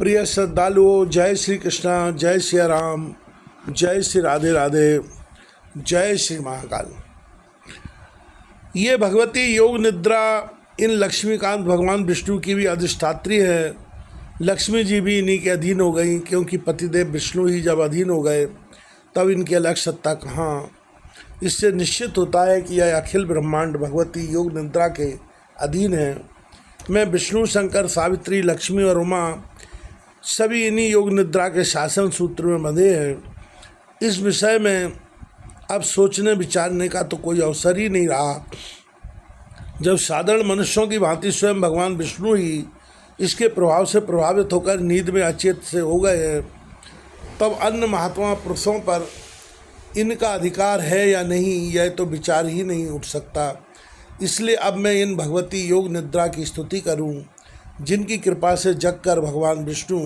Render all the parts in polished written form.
प्रिय श्रद्धालुओं, जय श्री कृष्णा, जय श्री राम, जय श्री राधे राधे, जय श्री महाकाल। ये भगवती योग निद्रा इन लक्ष्मीकांत भगवान विष्णु की भी अधिष्ठात्री है। लक्ष्मी जी भी इन्हीं के अधीन हो गई, क्योंकि पतिदेव विष्णु ही जब अधीन हो गए तब इनके अलग सत्ता कहाँ। इससे निश्चित होता है कि यह अखिल ब्रह्मांड भगवती योग निद्रा के अधीन है। मैं विष्णु, शंकर, सावित्री, लक्ष्मी और उमा सभी इन्हीं योग निद्रा के शासन सूत्र में बंधे हैं। इस विषय में अब सोचने विचारने का तो कोई अवसर ही नहीं रहा। जब साधारण मनुष्यों की भांति स्वयं भगवान विष्णु ही इसके प्रभाव से प्रभावित होकर नींद में अचेत से हो गए हैं, तब अन्य महात्मा पुरुषों पर इनका अधिकार है या नहीं, यह तो विचार ही नहीं उठ सकता। इसलिए अब मैं इन भगवती योग निद्रा की स्तुति करूं, जिनकी कृपा से जग कर भगवान विष्णु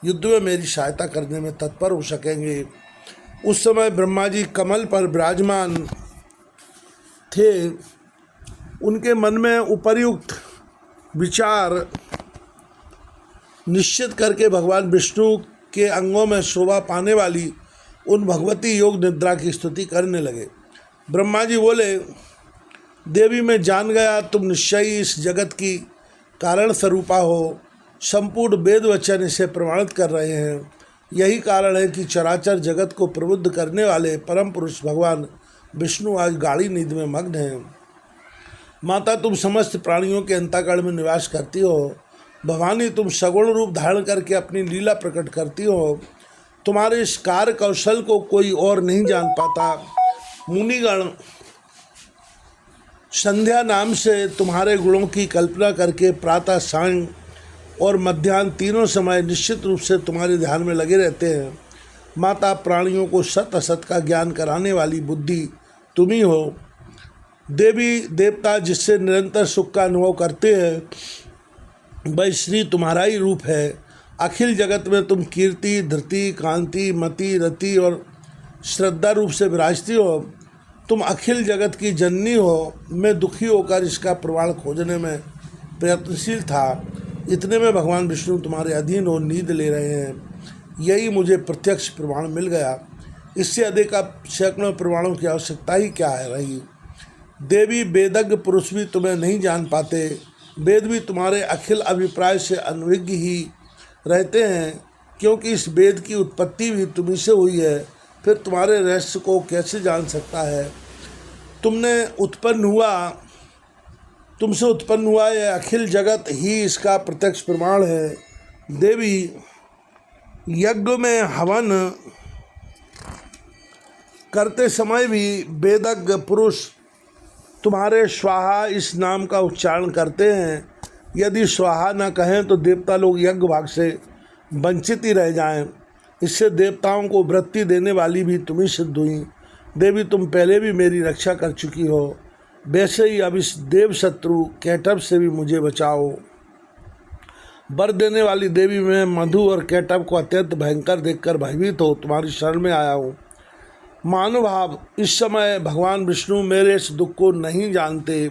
युद्ध में मेरी सहायता करने में तत्पर हो सकेंगे। उस समय ब्रह्मा जी कमल पर विराजमान थे। उनके मन में उपर्युक्त विचार निश्चित करके भगवान विष्णु के अंगों में शोभा पाने वाली उन भगवती योग निद्रा की स्तुति करने लगे। ब्रह्मा जी बोले, देवी मैं जान गया तुम निश्चय ही इस जगत की कारण स्वरूपा हो। संपूर्ण वेद वचन इसे प्रमाणित कर रहे हैं। यही कारण है कि चराचर जगत को प्रबुद्ध करने वाले परम पुरुष भगवान विष्णु आज गाढ़ी नींद में मग्न हैं। माता तुम समस्त प्राणियों के अंतःकरण में निवास करती हो। भवानी तुम सगुण रूप धारण करके अपनी लीला प्रकट करती हो। तुम्हारे इस कार्य कौशल को कोई और नहीं जान पाता। मुनिगण संध्या नाम से तुम्हारे गुणों की कल्पना करके प्रातः, सांय और मध्याह्न तीनों समय निश्चित रूप से तुम्हारे ध्यान में लगे रहते हैं। माता प्राणियों को सत असत का ज्ञान कराने वाली बुद्धि तुम ही हो। देवी देवता जिससे निरंतर सुख का अनुभव करते हैं, वह श्री तुम्हारा ही रूप है। अखिल जगत में तुम कीर्ति, धृति, कांति, मति, रति और श्रद्धा रूप से विराजती हो। तुम अखिल जगत की जननी हो। मैं दुखी होकर इसका प्रमाण खोजने में प्रयत्नशील था। इतने में भगवान विष्णु तुम्हारे अधीन हो नींद ले रहे हैं। यही मुझे प्रत्यक्ष प्रमाण मिल गया। इससे अधिक अब सैकड़ों प्रमाणों की आवश्यकता ही क्या है रही। देवी वेदज्ञ पुरुष भी तुम्हें नहीं जान पाते। वेद भी तुम्हारे अखिल अभिप्राय से अनभिज्ञ ही रहते हैं, क्योंकि इस वेद की उत्पत्ति भी तुम्ही से हुई है। फिर तुम्हारे रहस्य को कैसे जान सकता है। तुमसे उत्पन्न हुआ यह अखिल जगत ही इसका प्रत्यक्ष प्रमाण है। देवी यज्ञ में हवन करते समय भी वेदज्ञ पुरुष तुम्हारे स्वाहा इस नाम का उच्चारण करते हैं। यदि स्वाहा न कहें तो देवता लोग यज्ञ भाग से वंचित ही रह जाएं। इससे देवताओं को वृत्ति देने वाली भी तुम ही सिद्ध हुई। देवी तुम पहले भी मेरी रक्षा कर चुकी हो, वैसे ही अब इस देव शत्रु कैटभ से भी मुझे बचाओ। वर देने वाली देवी मैं मधु और कैटभ को अत्यंत भयंकर देखकर भयभीत हो तुम्हारी शरण में आया हूँ। मानुभाव इस समय भगवान विष्णु मेरे इस दुख को नहीं जानते,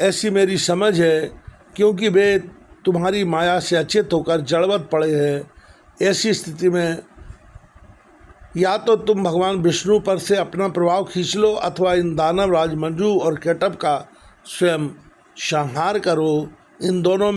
ऐसी मेरी समझ है, क्योंकि वे तुम्हारी माया से अचेत होकर जड़वत पड़े हैं। ऐसी स्थिति में या तो तुम भगवान विष्णु पर से अपना प्रभाव खींच लो, अथवा इन दानव राज मंजू और कैटभ का स्वयं संहार करो। इन दोनों